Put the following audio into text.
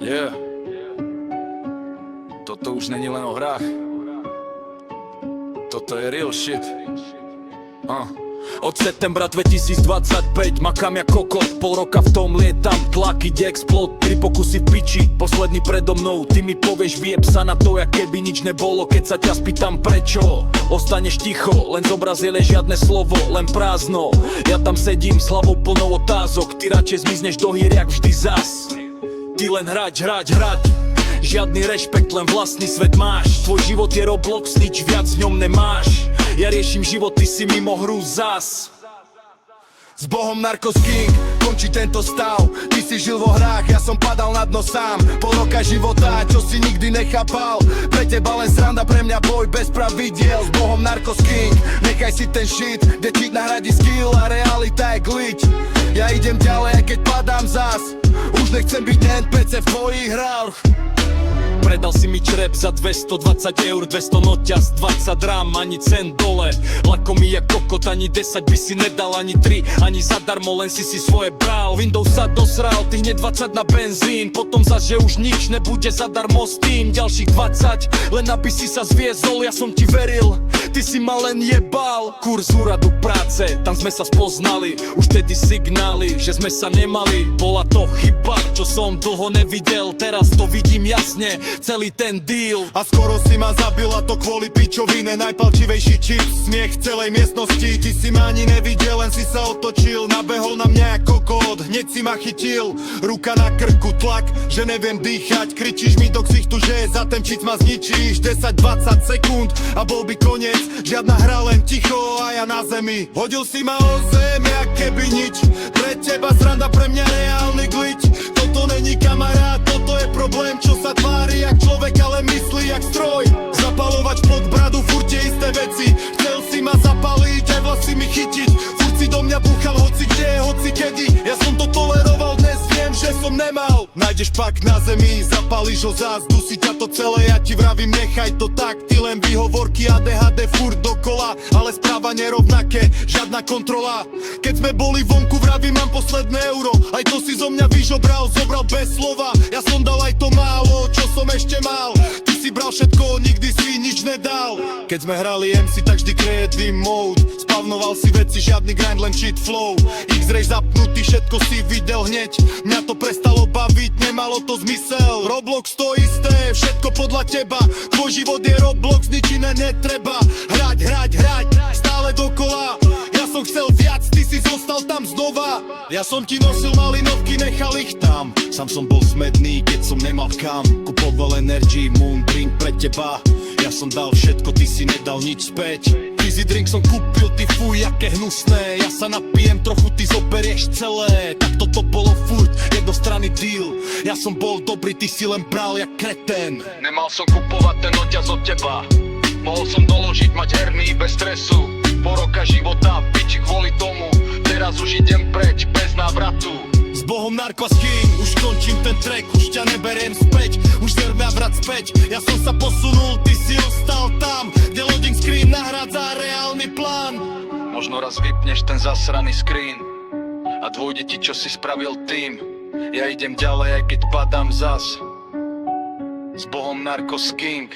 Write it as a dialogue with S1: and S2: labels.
S1: Yeah. Toto už není len o hrách. Toto je real shit. Od septembra 2025 makám jak kokot. Pol roka v tom lietam, tlak ide explod. 3 pokusy v piči, posledný predo mnou. Ty mi povieš, vyjeb sa na to, jak keby nič nebolo. Keď sa ťa spýtam prečo, ostaneš ticho. Len z obraziele žiadne slovo, len prázdno. Ja tam sedím s hlavou plnou otázok. Ty radšej zmizneš do hýr jak vždy zas. Ty len hrať. Žiadny rešpekt, len vlastný svet máš. Tvoj život je Roblox, nič viac v ňom nemáš. Ja riešim život, ty si mimo hru zas. S Bohom Narcos King končí tento stav. Ty si žil vo hrách, ja som padal na dno sám. Pol roka života, čo si nikdy nechápal. Pre teba len sranda, pre mňa boj bez pravidiel. S Bohom Narcos King, nechaj si ten shit, kde cheat nahradí skill a realita je glitch. Ja idem ďalej, keď padám zas. Už nechcem byť NPC v tvojich hrách. Predal si mi črep za 220 eur, 200 noťaz, 20 rám, ani cent dole. Lako mi jak kokot, ani 10 by si nedal, ani 3, ani zadarmo, len si svoje bral. Windows sa dosral, ty hneď 20 na benzín. Potom zas, že už nič nebude zadarmo s tým. Ďalších 20, len aby si sa zviezol, ja som ti veril. Ty si ma len jebal. Kurz úradu práce, tam sme sa spoznali. Už tedy signály, že sme sa nemali. Bola to chyba, čo som dlho nevidel. Teraz to vidím jasne, celý ten deal.
S2: A skoro si ma zabila to kvôli pičovine. Najpalčivejší čips, smiech celej miestnosti. Ty si ma ani nevidel, len si sa otočil. Nabehol na mňa ako kokot, hneď si ma chytil. Ruka na krku, tlak, že neviem dýchať. Kričíš mi do ksichtu, že za ten čic ma zničíš. 10-20 sekúnd a bol by koniec. Žiadna hra, len ticho a ja na zemi. Hodil si ma o zem, jak keby nič. Pre teba sranda, pre mňa reálny glitch. Toto není kamarát, toto je problém, čo sa tvári jak človek, ale myslí jak stroj. Zapalovač pod bradu, furt tie isté veci. Chcel si ma zapaliť, aj vlasy mi chytiť. Furt si do mňa búchal hoci kde, hoci kedy. Ja som to toleroval, dnes viem, že som nemal. Nájdeš pak na zemi, zapališ ho zás. Dusí ťa to celé, ja ti vravím, nechaj to tak. Ty len výhovorky ADHD furt dokola. Ale správanie rovnaké, žiadna kontrola. Keď sme boli vonku, vravím, mám posledné euro. Aj to si zo mňa vyžobral, zobral bez slova. Ja som dal aj to málo, čo som ešte mal. Ty si bral všetko, nikdy si nič nedal. Keď sme hrali MC, tak vždy creative mode. Spavnoval si veci, žiadny grind, len cheat flow. X-ray zapnutý, všetko si videl hneď. Mňa to prestalo baviť, nemalo to zmysel. Roblox to isté, všetko podľa teba. Tvoj život je Roblox, nič iné netreba. Hrať, stále dokola. Ja som chcel viac, ty si zostal tam znova. Ja som ti nosil malinovky, nechal ich tam. Sám som bol smedný, keď som nemal kam. Kupoval energy, moon drink pre teba. Ja som dal všetko, ty si nedal nič späť. Fizzy drink som kúpil, ty fuj, aké hnusné. Ja sa napijem trochu, ty zoberieš celé. Tak toto bolo furt, jednostranný deal. Ja som bol dobrý, ty si len bral jak kreten.
S1: Nemal som kupovať ten oťaz od teba. Mohol som doložiť, mať herný bez stresu. Po roka života, piči kvôli tomu. Teraz už idem preč, bez návratu.
S2: S Bohom Narcos King, už končím ten track. Už ťa neberiem späť, už ver mňa vrať späť. Ja som sa posunul, ty si ostal tam, kde loading screen nahrádza reálny plán.
S1: Možno raz vypneš ten zasraný screen a dôjde ti, čo si spravil tým. Ja idem ďalej, aj keď padám zas. S Bohom Narcos King.